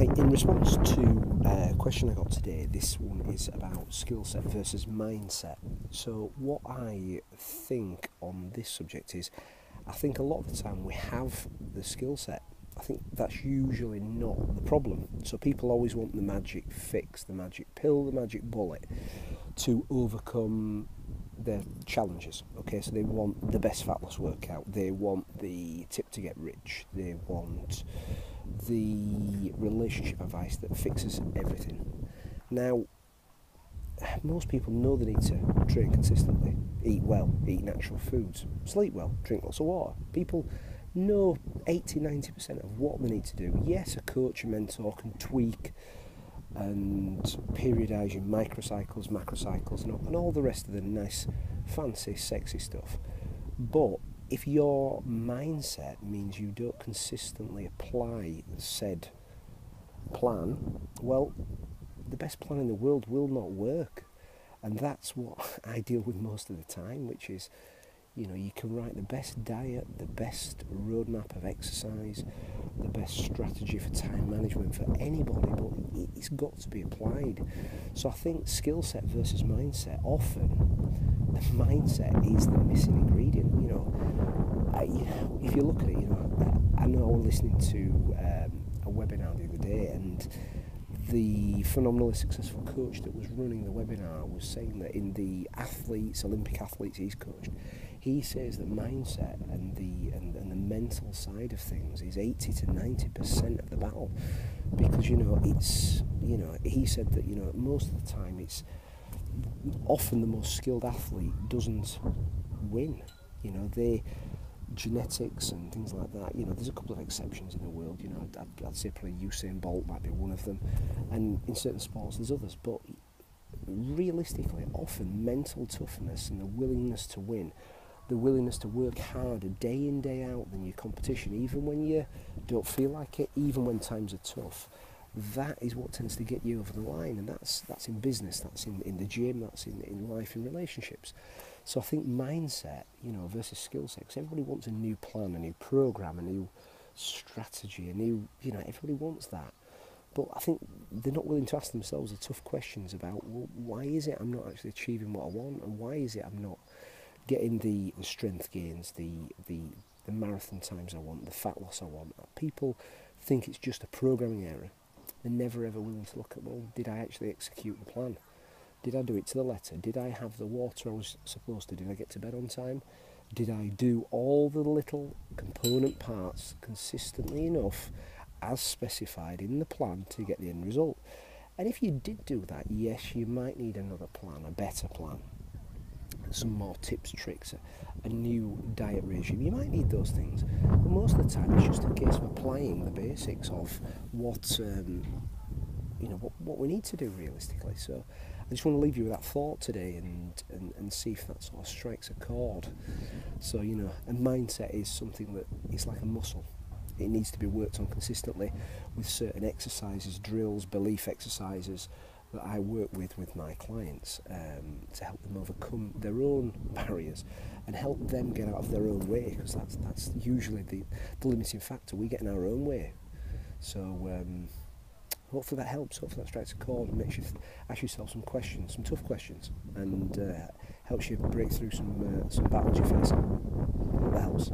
Hi, in response to a question I got today, this one is about skill set versus mindset. So what I think on this subject is, I think a lot of the time we have the skill set. I think that's usually not the problem. So people always want the magic fix, the magic pill, the magic bullet to overcome their challenges. Okay, so they want the best fat loss workout, they want the tip to get rich, they want the relationship advice that fixes everything. Now, most people know they need to train consistently, eat well, eat natural foods, sleep well, drink lots of water. People know 80-90% of what they need to do. Yes, a coach, a mentor can tweak and periodise your microcycles, macrocycles, and all the rest of the nice, fancy, sexy stuff. But if your mindset means you don't consistently apply said plan, well, the best plan in the world will not work. And that's what I deal with most of the time, which is, you can write the best diet, the best roadmap of exercise, the best strategy for time management for anybody, but it's got to be applied. So I think skill set versus mindset, often the mindset is the missing ingredient. If you look at it, I know I was listening to a webinar the other day, and the phenomenally successful coach that was running the webinar was saying that in the Olympic athletes he's coached, he says that mindset and the mental side of things is 80-90% of the battle, because he said that most of the time it's often the most skilled athlete doesn't win. Genetics and things like that. There's a couple of exceptions in the world. I'd say probably Usain Bolt might be one of them, and in certain sports there's others. But realistically, often mental toughness and the willingness to win, the willingness to work harder day in, day out than your competition, even when you don't feel like it, even when times are tough, that is what tends to get you over the line. And that's in business, that's in the gym, that's in life, in relationships. So I think mindset, versus skill set, because everybody wants a new plan, a new program, a new strategy, everybody wants that. But I think they're not willing to ask themselves the tough questions about, well, why is it I'm not actually achieving what I want, and why is it I'm not getting the strength gains, the marathon times I want, the fat loss I want. People think it's just a programming error. They're never ever willing to look at, well, did I actually execute the plan? Did I do it to the letter? Did I have the water I was supposed to? Did I get to bed on time? Did I do all the little component parts consistently enough as specified in the plan to get the end result? And if you did do that, yes, you might need another plan, a better plan, some more tips, tricks, a new diet regime. You might need those things. But most of the time it's just a case of applying the basics of what we need to do realistically. So I just want to leave you with that thought today and see if that sort of strikes a chord. So, a mindset is something that is like a muscle. It needs to be worked on consistently with certain exercises, drills, belief exercises that I work with my clients to help them overcome their own barriers and help them get out of their own way, because that's usually the limiting factor. We get in our own way. So hopefully that helps, hopefully that strikes a chord and makes you ask yourself some questions, some tough questions, and helps you break through some battles you're facing. Hope that helps.